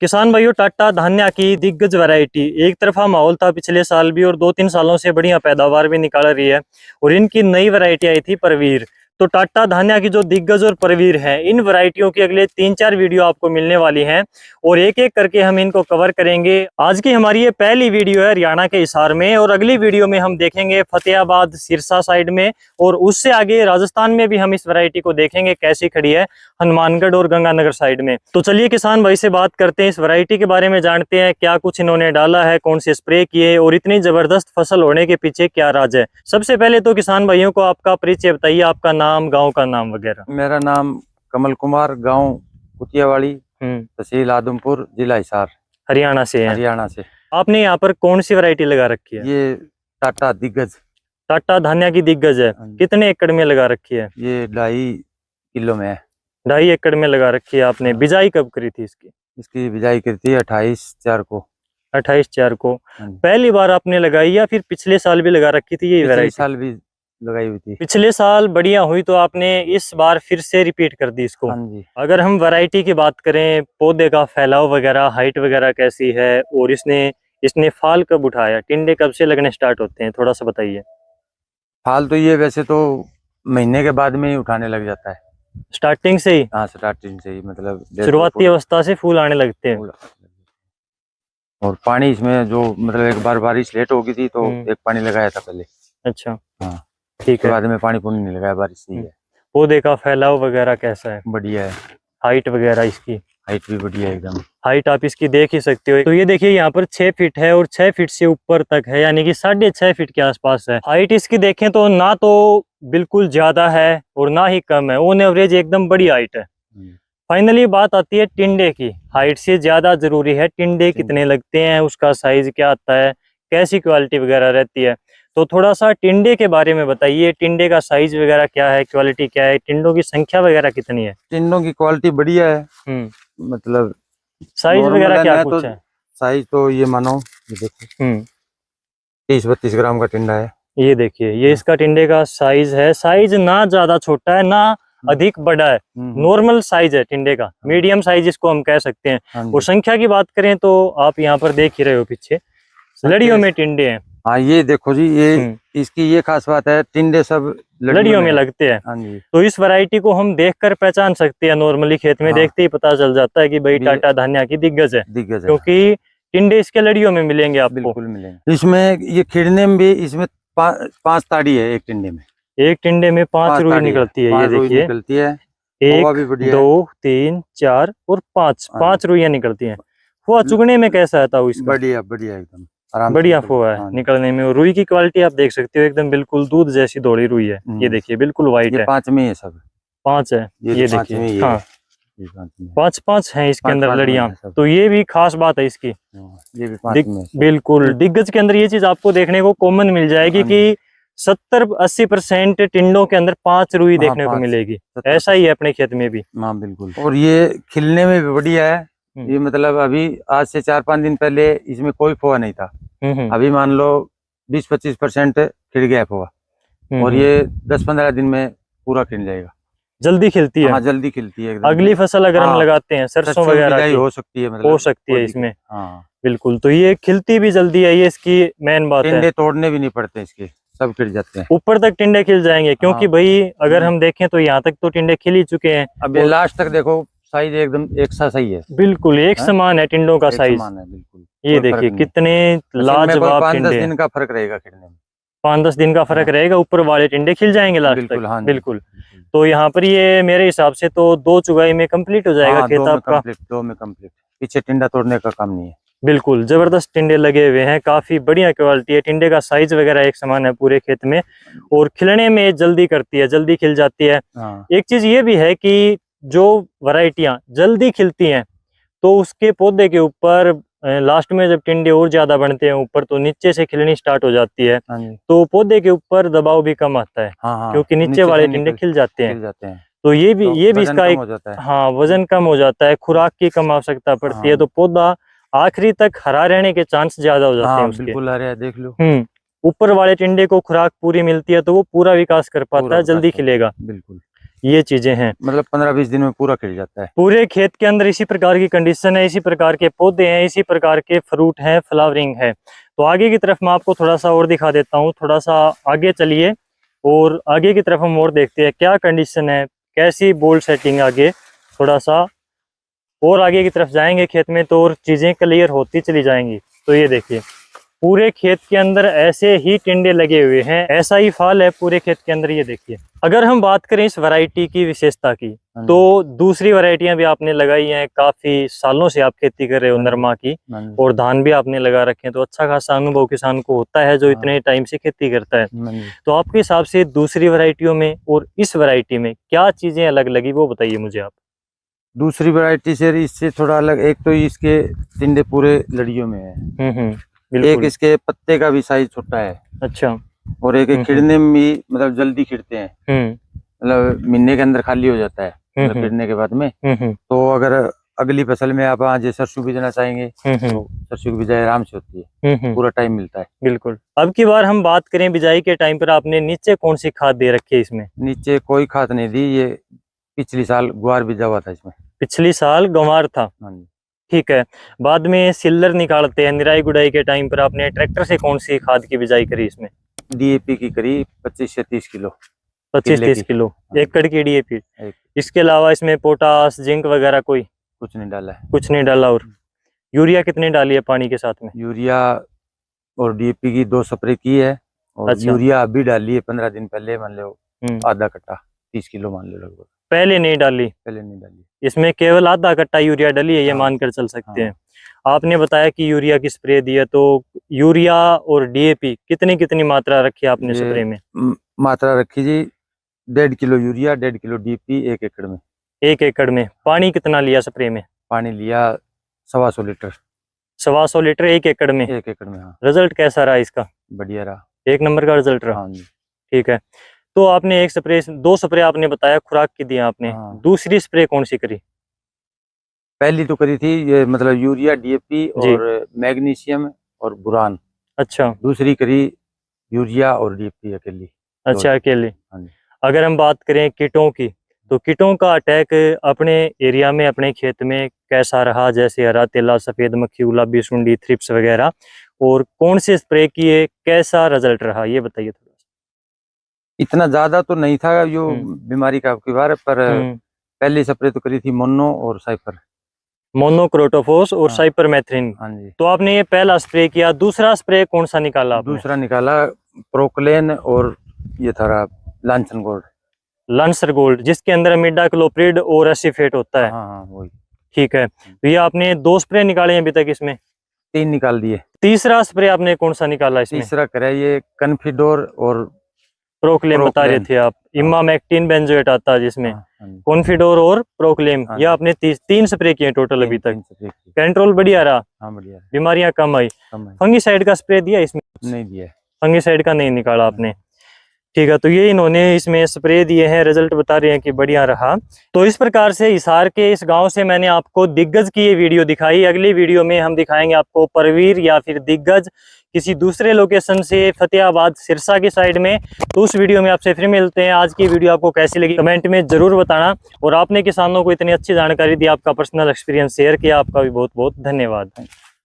किसान भाइयों, टाटा धान्या की दिग्गज वैरायटी एक तरफा माहौल था पिछले साल भी और 2-3 सालों से बढ़िया पैदावार भी निकाल रही है। और इनकी नई वैरायटी आई थी परवीर। तो टाटा धान्या की जो दिग्गज और परवीर है, इन वैरायटियों की अगले 3-4 वीडियो आपको मिलने वाली हैं और एक एक करके हम इनको कवर करेंगे। आज की हमारी ये पहली वीडियो है हरियाणा के हिसार में और अगली वीडियो में हम देखेंगे फतेहाबाद सिरसा साइड में और उससे आगे राजस्थान में भी हम इस वैरायटी को देखेंगे कैसी खड़ी है, हनुमानगढ़ और गंगानगर साइड में। तो चलिए किसान भाई से बात करते हैं, इस वैरायटी के बारे में जानते हैं, क्या कुछ इन्होंने डाला है, कौन से स्प्रे किए और इतनी जबरदस्त फसल होने के पीछे क्या राज है। सबसे पहले तो किसान भाइयों को आपका परिचय बताइए, आपका नाम, गाँव का नाम वगैरह। मेरा नाम कमल कुमार, गांव कुतियावाड़ी, तहसील आदमपुर, जिला हिसार, हरियाणा से है। हरियाणा से। आपने यहाँ पर कौन सी वैरायटी लगा रखी है? ये टाटा दिग्गज, टाटा धान्या की दिग्गज है। कितने एकड़ में लगा रखी है? ये 2.5 किलो में है। 2.5 एकड़ में लगा रखी है आपने। बिजाई कब करी थी इसकी? इसकी बिजाई करी थी 28/4 को। 28/4 को पहली बार आपने लगाई या फिर पिछले साल भी लगा रखी थी ये वैरायटी? पिछले साल भी लगाई हुई थी। पिछले साल बढ़िया हुई तो आपने इस बार फिर से रिपीट कर दी इसको। हाँ जी। अगर हम वैरायटी की बात करें, पौधे का फैलाव वगैरह, हाइट वगैरह कैसी है और इसने फाल कब उठाया, टिंडे कब से लगने स्टार्ट होते हैं, थोड़ा सा बताइए। फाल तो ये वैसे तो महीने के बाद में ही उठाने लग जाता है। स्टार्टिंग से ही? हाँ, स्टार्टिंग से ही, मतलब शुरुआती अवस्था से फूल आने लगते हैं। और पानी इसमें जो मतलब एक बार बारिश लेट हो गई थी तो एक पानी लगाया था पहले। अच्छा, हाँ ठीक है। बाद में पानी पुनी नहीं लगाया, बारिश ही है। पौधे का फैलाव वगैरह कैसा है? बढ़िया है। हाइट वगैरह इसकी? हाइट भी बढ़िया है एकदम। हाइट आप इसकी देख ही सकते हो। तो ये देखिए यहाँ पर 6 फीट है और 6 फीट से ऊपर तक है, यानी कि 6.5 फीट के आसपास है। हाइट इसकी देखें तो ना तो बिल्कुल ज्यादा है और ना ही कम है, ऑन एवरेज एकदम बड़ी हाइट है। फाइनली बात आती है टिंडे की। हाइट से ज्यादा जरूरी है टिंडे कितने लगते हैं, उसका साइज क्या आता है, कैसी क्वालिटी वगैरह रहती है। तो थोड़ा सा टिंडे के बारे में बताइए, टिंडे का साइज वगैरह क्या है, क्वालिटी क्या है, टिंडों की संख्या वगैरह कितनी है? टिंडों की क्वालिटी बढ़िया है। मतलब साइज वगैरह क्या कुछ है? साइज तो ये मानो, ये देखो 30-32 ग्राम का टिंडा है। ये देखिए, ये इसका टिंडे का साइज है। साइज ना ज्यादा छोटा है ना अधिक बड़ा है, नॉर्मल साइज है टिंडे का, मीडियम साइज इसको हम कह सकते हैं। और संख्या की बात करें तो आप यहाँ पर देख ही रहे हो पीछे लड़ियों में टिंडे हैं। हाँ, ये देखो जी, ये इसकी ये खास बात है, टिंडे सब लड़ियों में लगते हैं। तो इस वैरायटी को हम देखकर पहचान सकते हैं, नॉर्मली खेत में देखते ही पता चल जाता है कि भाई टाटा धान्या की दिग्गज है, क्योंकि टिंडे इसके लड़ियों में मिलेंगे आपको। बिल्कुल मिलेंगे। इसमें ये खिड़ने में भी इसमें 5 ताड़ी है एक टिंडे में। एक टिंडे में 5 रुई निकलती है। ये देखिए, निकलती है। 1 2 3 4 और 5 रुइयां निकलती हैं। फुआ चुगने में कैसा आता है इसका? बढ़िया बढ़िया एकदम बढ़िया फुआ है निकलने में। और रुई की क्वालिटी आप देख सकते हो, एकदम बिल्कुल दूध जैसी धोड़ी रुई है। ये देखिए बिल्कुल व्हाइट है। 5 में है सब। 5 है, ये देखिए। हाँ, 5 है इसके अंदर लड़ियां। तो ये भी खास बात है इसकी। ये भी 5 में बिल्कुल दिग्गज के अंदर ये चीज आपको देखने को कॉमन मिल जाएगी कि 70-80% टिंडों के अंदर 5 रुई देखने को मिलेगी। ऐसा ही है अपने खेत में भी। हाँ बिल्कुल। और ये खिलने में भी बढ़िया है। ये मतलब अभी आज से 4-5 दिन पहले इसमें कोई फोआ नहीं था। अभी मान लो 20-25% खिल गया फोआ और ये 10-15 दिन में पूरा खिल जाएगा। जल्दी खिलती है। हाँ, जल्दी खिलती है एकदम। अगली फसल अगर हम लगाते हैं, सरसों वगैरह की हो सकती है, मतलब हो सकती है इसमें। हाँ बिल्कुल। तो ये खिलती भी जल्दी है, ये इसकी मेन बात है। टिंडे तोड़ने भी नहीं पड़ते इसके, सब खिल जाते हैं। ऊपर तक टिंडे खिल जाएंगे, क्योंकि भाई अगर हम देखें तो यहाँ तक तो टिंडे खिल ही चुके हैं। अब लास्ट तक देखो, साइज एकदम एक सा सही है। बिल्कुल एक समान है टिंडों का साइज। बिल्कुल। ये देखिए कितने लाजवाब टिंडे। 5-10 दिन का फर्क रहेगा खिलने में। 5-10 दिन का फर्क रहेगा, ऊपर वाले टिंडे खिल जाएंगे लास्ट तक। हाँ, बिल्कुल। तो यहाँ पर ये मेरे हिसाब से तो 2 चुगाई में कंप्लीट हो जाएगा खेत आपका। 2 में कंप्लीट। पीछे टिंडा तोड़ने का काम नहीं है। बिल्कुल जबरदस्त टिंडे लगे हुए हैं, काफी बढ़िया क्वालिटी है। टिंडे का साइज वगैरह एक समान है पूरे खेत में और खिलने में जल्दी करती है, जल्दी खिल जाती है। एक चीज ये भी है कि जो वैरायटियां जल्दी खिलती हैं तो उसके पौधे के ऊपर लास्ट में जब टिंडे और ज्यादा बनते हैं ऊपर, तो नीचे से खिलनी स्टार्ट हो जाती है। तो पौधे के ऊपर दबाव भी कम आता है, क्योंकि नीचे वाले टिंडे खिल जाते हैं। तो ये भी इसका एक हाँ वजन कम हो जाता है, खुराक की कम आवश्यकता पड़ती है, तो पौधा आखिरी तक हरा रहने के चांस ज्यादा हो जाते हैं उसके। बिल्कुल हरा है, देख लो। ऊपर वाले टिंडे को खुराक पूरी मिलती है तो वो पूरा विकास कर पाता है, जल्दी खिलेगा। बिल्कुल। ये चीजें हैं। मतलब 15-20 दिन में पूरा खिल जाता है। पूरे खेत के अंदर इसी प्रकार की कंडीशन है, इसी प्रकार के पौधे हैं, इसी प्रकार के फ्रूट हैं, फ्लावरिंग है। तो आगे की तरफ मैं आपको थोड़ा सा और दिखा देता हूँ, थोड़ा सा आगे चलिए और आगे की तरफ हम और देखते हैं क्या कंडीशन है, कैसी बोल्ड सेटिंग। आगे थोड़ा सा और आगे की तरफ जाएंगे खेत में तो और चीजें क्लियर होती चली जाएंगी। तो ये देखिए पूरे खेत के अंदर ऐसे ही टिंडे लगे हुए हैं, ऐसा ही फल है पूरे खेत के अंदर। ये देखिए अगर हम बात करें इस वैरायटी की विशेषता की, तो दूसरी वैरायटियां भी आपने लगाई हैं, काफी सालों से आप खेती कर रहे हो नरमा की, और धान भी आपने लगा रखे हैं, तो अच्छा खासा अनुभव किसान को होता है जो इतने टाइम से खेती करता है। तो आपके हिसाब से दूसरी वैरायटियों में और इस वैरायटी में क्या चीजें अलग लगी वो बताइए मुझे आप। दूसरी वैरायटी से इससे थोड़ा अलग, एक तो इसके टिंडे पूरे लड़ियों में है, एक इसके पत्ते का भी साइज छोटा है। अच्छा। और एक खिड़ने में भी मतलब जल्दी खिड़ते हैं, मतलब महीने के अंदर खाली हो जाता है मतलब खिड़ने के बाद में। तो अगर अगली फसल में आप आज सरसों बीजना चाहेंगे तो सरसों की बिजाई आराम से होती है, पूरा टाइम मिलता है। बिल्कुल। अब की बार हम बात करें बिजाई के टाइम पर आपने नीचे कौन सी खाद दे रखी है इसमें? नीचे कोई खाद नहीं दी, ये पिछली साल गुआर बीजा हुआ था इसमें। पिछली साल गंवार था, ठीक है। बाद में सिल्लर निकालते हैं, निराई गुड़ाई के टाइम पर आपने ट्रैक्टर से कौन सी खाद की बिजाई करी इसमें? डीएपी की करी 25 से 30 किलो। 25-30 किलो एकड़ की डीएपी। इसके अलावा इसमें पोटास जिंक वगैरह कोई कुछ नहीं डाला है? कुछ नहीं डाला। और यूरिया कितनी डाली है पानी के साथ में? यूरिया और डीएपी की 2 स्प्रे की है, और अच्छा। यूरिया अभी डाली है 15 दिन पहले, मान लो आधा कट्टा 30 किलो मान लो लगभग। पहले नहीं डाली? पहले नहीं डाली, इसमें केवल आधा कट्टा यूरिया डाली है, ये मानकर चल सकते हैं। आपने बताया कि यूरिया की स्प्रे दी है, तो यूरिया और डीएपी कितनी कितनी मात्रा रखी आपने स्प्रे में? मात्रा रखी जी 1.5 किलो यूरिया, 1.5 किलो डीएपी 1 एकड़ में। 1 एकड़ में पानी कितना लिया स्प्रे में? पानी लिया 125 लीटर। 125 लीटर 1 एकड़ में? 1 एकड़ में, हाँ। रिजल्ट कैसा रहा इसका? बढ़िया रहा, 1 नंबर का रिजल्ट रहा। हाँ जी। ठीक है। तो आपने एक स्प्रे, 2 स्प्रे आपने बताया खुराक की दी आपने, दूसरी स्प्रे कौन सी करी? पहली तो करी थी ये मतलब यूरिया, डीएपी और मैग्नीशियम और बुरान। अच्छा। दूसरी करी यूरिया और डीएपी अकेली। अच्छा, अकेली। अगर हम बात करें कीटों की, तो कीटों का अटैक अपने एरिया में, अपने खेत में कैसा रहा? जैसे हरा तेला, सफेद मक्खी, गुलाबी सुंडी, थ्रिप्स वगैरह, और कौन से स्प्रे किए, कैसा रिजल्ट रहा, ये बताइए थोड़ा सा। इतना ज्यादा तो नहीं था यो बीमारी का आपकी बार, पर पहली स्प्रे तो करी थी मोनो और साइपर, मोनोक्रोटोफॉस और साइपरमेथ्रिन। हाँ जी। तो आपने ये पहला स्प्रे किया, दूसरा स्प्रे कौन सा निकाला आपने? दूसरा निकाला प्रोक्लेन और ये था लांसर गोल्ड। लांसर गोल्ड, जिसके अंदर इमिडाक्लोप्रिड और एसिफेट होता है। हाँ, वही। ठीक है। तो ये आपने 2 स्प्रे निकाले हैं अभी तक, इसमें 3 निकाल दिए। तीसरा स्प्रे आपने कौन सा निकाला इसमें? तीसरा करा ये कन्फिडोर और प्रोक्लेम बता रहे थे आप। इमामेक्टिन बेंजोएट आता है जिसमें, कॉन्फिडोर और प्रोक्लेम, ये आपने 3 स्प्रे किए टोटल अभी तक। कंट्रोल बढ़िया रहा? हाँ, बढ़िया। बीमारियां कम आई? फंगीसाइड का स्प्रे दिया इसमें? नहीं दिया, फंगीसाइड का नहीं निकाला आपने। ठीक है। तो ये इन्होंने इसमें स्प्रे दिए हैं, रिजल्ट बता रहे हैं कि बढ़िया रहा। तो इस प्रकार से हिसार के इस गांव से मैंने आपको दिग्गज की ये वीडियो दिखाई। अगली वीडियो में हम दिखाएंगे आपको परवीर या फिर दिग्गज किसी दूसरे लोकेशन से, फतेहाबाद सिरसा की साइड में। तो उस वीडियो में आपसे फिर मिलते हैं। आज की वीडियो आपको कैसी लगी कमेंट में जरूर बताना, और आपने किसानों को इतनी अच्छी जानकारी दी, आपका पर्सनल एक्सपीरियंस शेयर किया, आपका भी बहुत बहुत धन्यवाद।